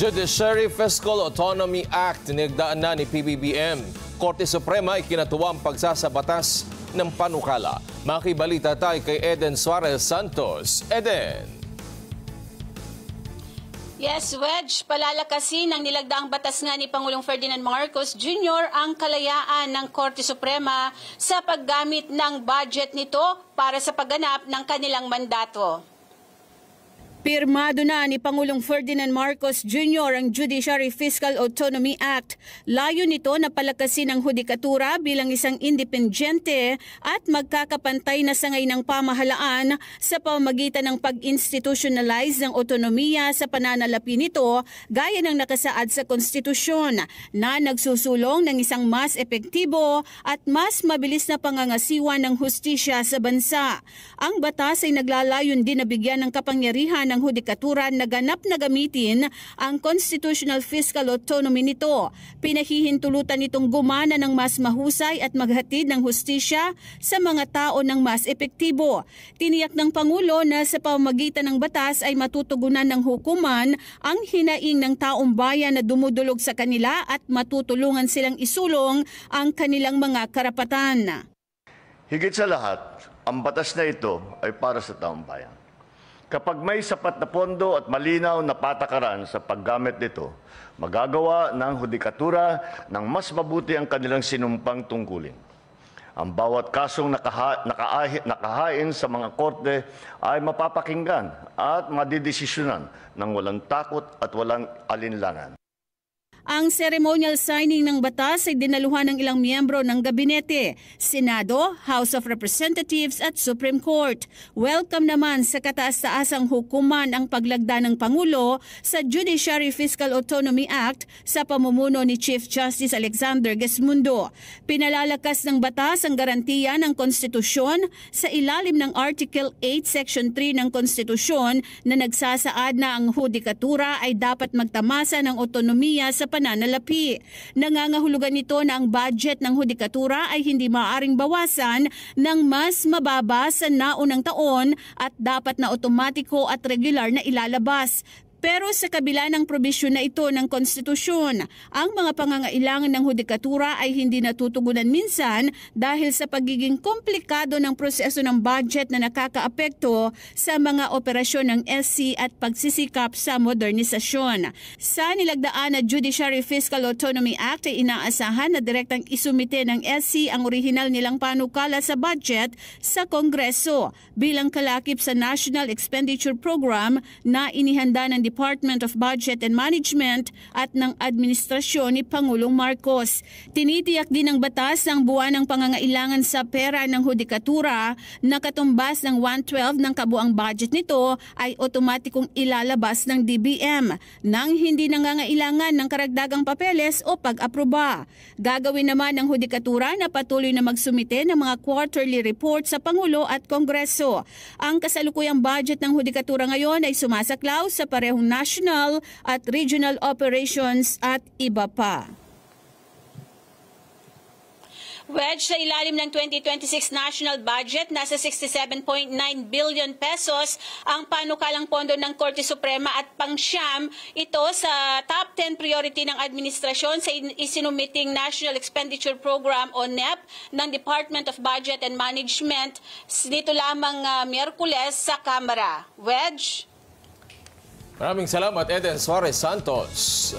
Judiciary Fiscal Autonomy Act nilagdaan na ni PBBM. Korte Suprema ikinatuwang pagsasabatas ng panukala. Makibalita tayo kay Eden Suarez Santos. Eden. Yes, Wedge, palalakasin ng nilagdaang batas nga ni Pangulong Ferdinand Marcos Jr. ang kalayaan ng Korte Suprema sa paggamit ng budget nito para sa pagganap ng kanilang mandato. Pirmado na ni Pangulong Ferdinand Marcos Jr. ang Judiciary Fiscal Autonomy Act. Layo nito na palakasin ang hudikatura bilang isang independyente at magkakapantay na sangay ng pamahalaan sa pamamagitan ng pag-institutionalize ng otonomiya sa pananalapi nito gaya ng nakasaad sa konstitusyon na nagsusulong ng isang mas epektibo at mas mabilis na pangangasiwa ng hustisya sa bansa. Ang batas ay naglalayon din na bigyan ng kapangyarihan ng hudikatura na ganap na gamitin ang constitutional fiscal autonomy nito. Pinahihintulutan nitong gumana ng mas mahusay at maghatid ng hustisya sa mga tao ng mas epektibo. Tiniyak ng Pangulo na sa pamamagitan ng batas ay matutugunan ng hukuman ang hinaing ng taong bayan na dumudulog sa kanila at matutulungan silang isulong ang kanilang mga karapatan. Higit sa lahat, ang batas na ito ay para sa taong bayan. Kapag may sapat na pondo at malinaw na patakaran sa paggamit nito, magagawa ng hudikatura ng mas mabuti ang kanilang sinumpang tungkulin. Ang bawat kasong nakahain sa mga korte ay mapapakinggan at madidesisyonan ng walang takot at walang alinlangan. Ang ceremonial signing ng batas ay dinaluhan ng ilang miyembro ng gabinete, Senado, House of Representatives at Supreme Court. Welcome naman sa kataas-taasang hukuman ang paglagda ng Pangulo sa Judiciary Fiscal Autonomy Act sa pamumuno ni Chief Justice Alexander Gesmundo. Pinalalakas ng batas ang garantiya ng konstitusyon sa ilalim ng Article 8, Section 3 ng konstitusyon na nagsasaad na ang hudikatura ay dapat magtamasa ng otonomiya sa pananalapi. Nangangahulugan nito na ang budget ng hudikatura ay hindi maaaring bawasan ng mas mababa sa naunang taon at dapat na otomatiko at regular na ilalabas. Pero sa kabila ng probisyon na ito ng konstitusyon, ang mga pangangailangan ng hudikatura ay hindi natutugunan minsan dahil sa pagiging komplikado ng proseso ng budget na nakakaapekto sa mga operasyon ng SC at pagsisikap sa modernisasyon. Sa nilagdaan na Judiciary Fiscal Autonomy Act ay inaasahan na direktang isumite ng SC ang orihinal nilang panukala sa budget sa Kongreso bilang kalakip sa National Expenditure Program na inihanda ng Department of Budget and Management at ng administrasyon ni Pangulong Marcos. Tinitiyak din ng batas ang buwan ng pangangailangan sa pera ng hudikatura na katumbas ng 1/12 ng kabuang budget nito ay otomatikong ilalabas ng DBM nang hindi nangangailangan ng karagdagang papeles o pag-aproba. Gagawin naman ng hudikatura na patuloy na magsumite ng mga quarterly report sa Pangulo at Kongreso. Ang kasalukuyang budget ng hudikatura ngayon ay sumasaklaw sa parehong national at regional operations at iba pa. Wedge, sa ilalim ng 2026 national budget, nasa 67.9 billion pesos ang panukalang pondo ng Korte Suprema at pangsyam ito sa top 10 priority ng administrasyon sa isinumiting National Expenditure Program o NEP ng Department of Budget and Management dito lamang Miyerkules sa Kamara. Wedge? Maraming salamat, Eden Suarez Santos.